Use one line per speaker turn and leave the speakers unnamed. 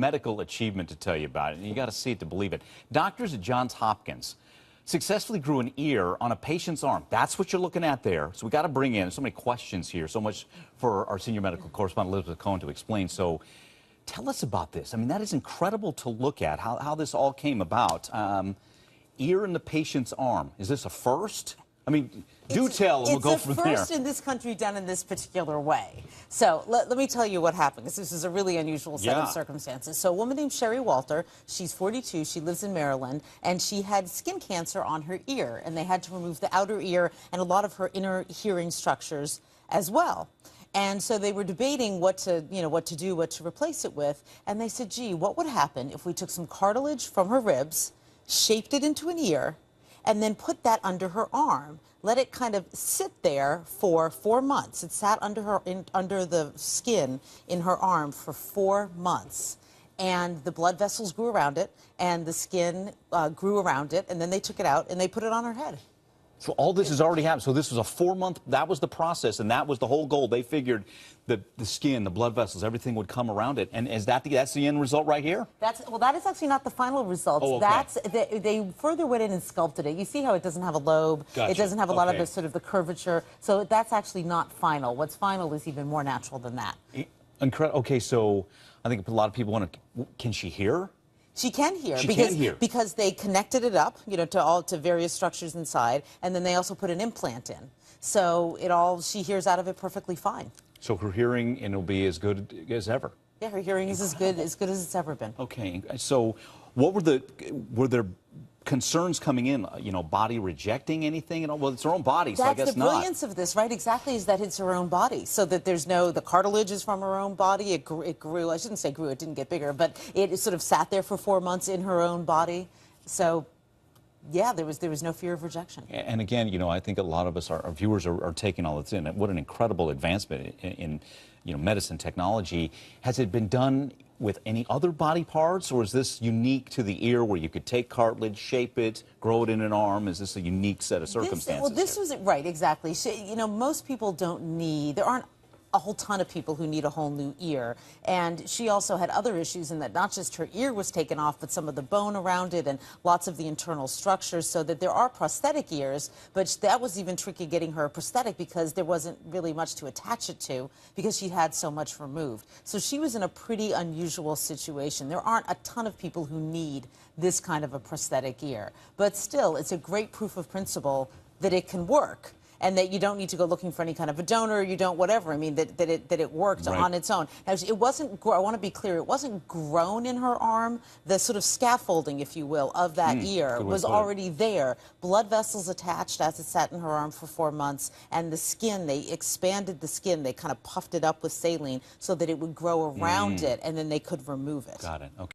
medical achievement to tell you about it, and you got to see it to believe it. Doctors at Johns Hopkins successfully grew an ear on a patient's arm. That's what you're looking at there. So we got to bring in so many questions here, so much for our senior medical correspondent Elizabeth Cohen to explain. So tell us about this. I mean, that is incredible to look at, how this all came about. Ear in the patient's arm. Is this a first? I mean, do tell, and we'll go from there.
It's a first in this country done in this particular way. So let me tell you what happened, because this is a really unusual set of circumstances. So a woman named Sherry Walter, she's 42, she lives in Maryland, and she had skin cancer on her ear, and they had to remove the outer ear and a lot of her inner hearing structures as well. And so they were debating what to do, what to replace it with, and they said, gee, what would happen if we took some cartilage from her ribs, shaped it into an ear, and then put that under her arm, let it kind of sit there for 4 months. It sat under her, under the skin in her arm for 4 months. And the blood vessels grew around it, and the skin grew around it, and then they took it out, and they put it on her head.
So all this has already happened. So this was a 4-month, that was the process, and that was the whole goal. They figured the skin, the blood vessels, everything would come around it. And is that that's the end result right here?
Well, that is actually not the final results.
Oh, okay.
They further went in and sculpted it. You see how it doesn't have a lobe.
Gotcha.
It doesn't have a lot of the sort of the curvature. So that's actually not final. What's final is even more natural than that.
Incredible. Okay, so I think a lot of people want to, can she hear?
She can hear, because they connected it up, to various structures inside, and then they also put an implant in. So she hears out of it perfectly fine. So
her hearing, and it'll be as good as ever.
Yeah, her hearing is as good as it's ever been.
Okay, so what were there concerns coming in, body rejecting anything? Well, it's her own body, so I guess not.
That's the brilliance of this, right? Exactly, is that it's her own body, so that there's the cartilage is from her own body. It grew, I shouldn't say grew, it didn't get bigger, but it sort of sat there for 4 months in her own body. So, yeah, there was no fear of rejection.
And again, I think a lot of us, our viewers are taking all this in. What an incredible advancement in medicine technology. Has it been done with any other body parts, or is this unique to the ear where you could take cartilage, shape it, grow it in an arm? Is this a unique set of circumstances?
This was right, exactly. Most people don't need, there aren't a whole ton of people who need a whole new ear. And she also had other issues in that not just her ear was taken off, but some of the bone around it and lots of the internal structures, so that there are prosthetic ears, but that was even tricky getting her a prosthetic because there wasn't really much to attach it to because she had so much removed. So she was in a pretty unusual situation. There aren't a ton of people who need this kind of a prosthetic ear. But still, it's a great proof of principle that it can work, and that you don't need to go looking for any kind of a donor, you don't whatever. I mean, that it worked on its own. Now, it wasn't, I want to be clear, it wasn't grown in her arm. The sort of scaffolding, if you will, of that ear was already there. Blood vessels attached as it sat in her arm for 4 months, and the skin, they expanded the skin, they kind of puffed it up with saline so that it would grow around it, and then they could remove it.
Got it, okay.